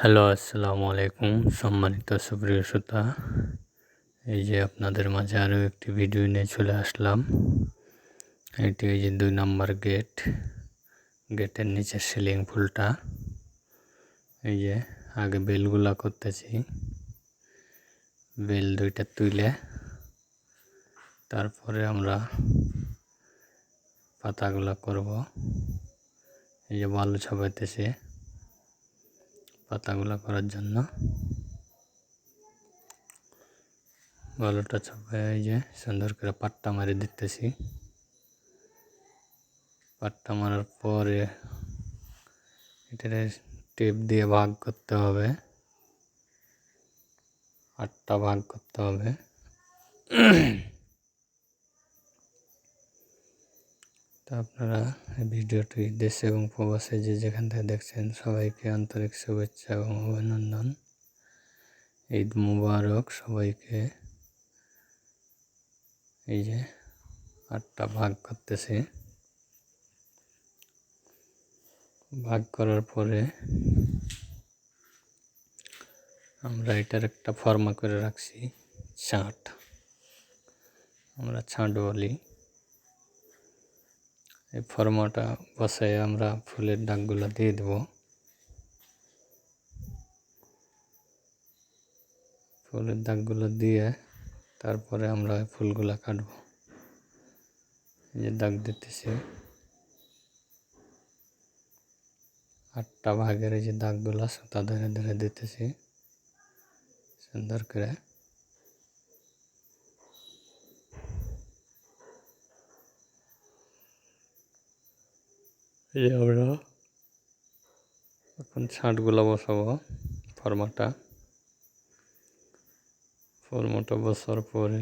Hello, আসসালামু আলাইকুম সম্মানিত সুপ্রিয় শ্রোতা। এই যে আপনাদের মাঝে আরও একটি ভিডিও নিয়ে চলে আসলাম। এটি এই যে 2 নম্বর গেটের নিচের সিলিং ফুলটা। এই যে আগে বেলগুলা করতেছি, বেল 2টা তুলে তারপরে আমরা পাতাগুলা করব। এই যে বালু ছাপাইতেছে পাতাগুলা করার জন্য। বালুটা ছাপায় এই যে সুন্দর করে পাট্টা মারি দিতেছি। পাট্টা মারার পরে এটারে টেপ দিয়ে ভাগ করতে হবে, 8টা ভাগ করতে হবে। তো আপনারা এই ভিডিওটি দেশে এবং প্রবাসে যে যেখান থেকে দেখছেন সবাইকে আন্তরিক শুভেচ্ছা এবং অভিনন্দন। ঈদ মুবারক সবাইকে। এই যে 8টা ভাগ করতেছি। ভাগ করার পরে আমরা এটার একটা ফর্মা করে রাখছি, ছাঁট, আমরা ছাঁট বলি। এই ফর্মাটা বসায় আমরা ফুলের ডাকগুলো দিয়ে দেব। ফুলের দাগগুলো দিয়ে তারপরে আমরা ফুলগুলা কাটবো। এই যে দাগ দিতেছি, 8টা ভাগের এই যে দাগগুলা সুতা ধরে ধরে দিতেছি সুন্দর করে। এই যে আমরা এখন ছাঁটগুলো বসাবো। ফর্মাটা বসার পরে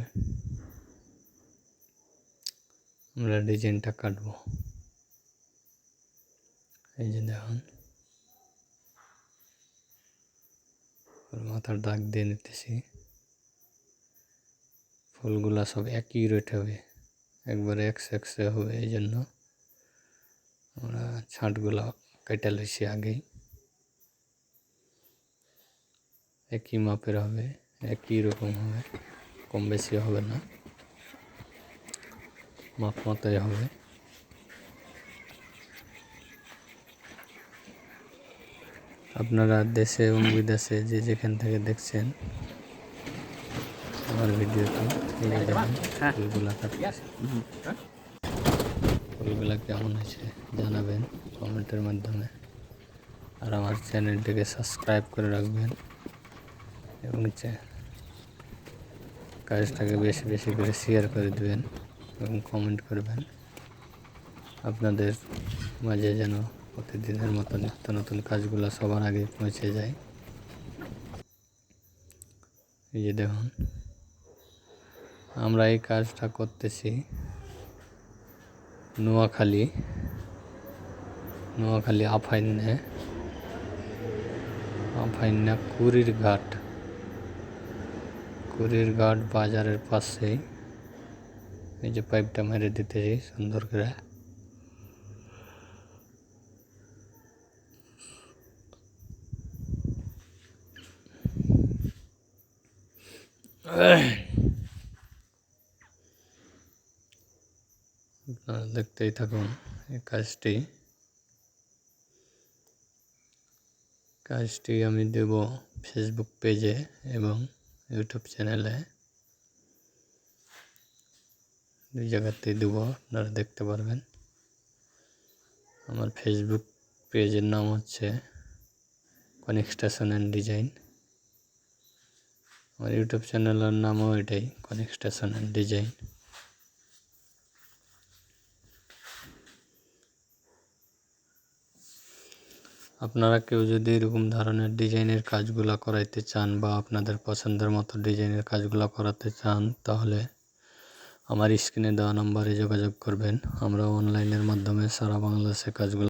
আমরা ডিজাইনটা কাটবো। এই যে দেখুন, মাথার দাগ দিয়ে নিতেছি। ফুলগুলা সব একই রেট হবে, একবারে একসে হবে। এই জন্য আমরা ছাঁটগুলো কেটে লইছি আগেই। একই মাপের হবে, একই রকম হবে, কম বেশি হবে না, মাপ মতোই হবে। আপনারা দেশে এবং বিদেশে যে যেখান থেকে দেখছেন আমার ভিডিওটি, ফুলগুলা কাটতেছি। ফুলগুলা কেমন হয়েছে জানাবেন কমেন্টের মাধ্যমে। আর আমার চ্যানেলটিকে সাবস্ক্রাইব করে রাখবেন এবং কাজটাকে বেশি বেশি করে শেয়ার করে দেবেন এবং কমেন্ট করবেন। আপনাদের মাঝে যেন প্রতিদিনের মতো নিত্য নতুন কাজগুলো সবার আগে পৌঁছে যায়। এই যে দেখুন, আমরা এই কাজটা করতেছি নোয়াখালী আফাইন্যা কুড়ির ঘাট বাজারের পাশেই। এই যে পাইপটা মেরে দিতেছি সুন্দর করে। আপনারা দেখতেই থাকুন এই কাজটি আমি দেব ফেসবুক পেজে এবং ইউটিউব চ্যানেলে, 2 জায়গাতেই দেবো, আপনারা দেখতে পারবেন। আমার ফেসবুক পেজের নাম হচ্ছে কনেকস্টেশন অ্যান্ড ডিজাইন। আমার ইউটিউব চ্যানেলের নামও এটাই, কনেকস্টেশন অ্যান্ড ডিজাইন। আপনারা কেউ যদি এরকম ধরনের ডিজাইনের কাজগুলো করাইতে চান বা আপনাদের পছন্দের মতো ডিজাইনের কাজগুলো করাতে চান, তাহলে আমার স্ক্রিনে দেওয়া নম্বরে যোগাযোগ করবেন। আমরা অনলাইনের মাধ্যমে সারা বাংলাদেশে কাজগুলো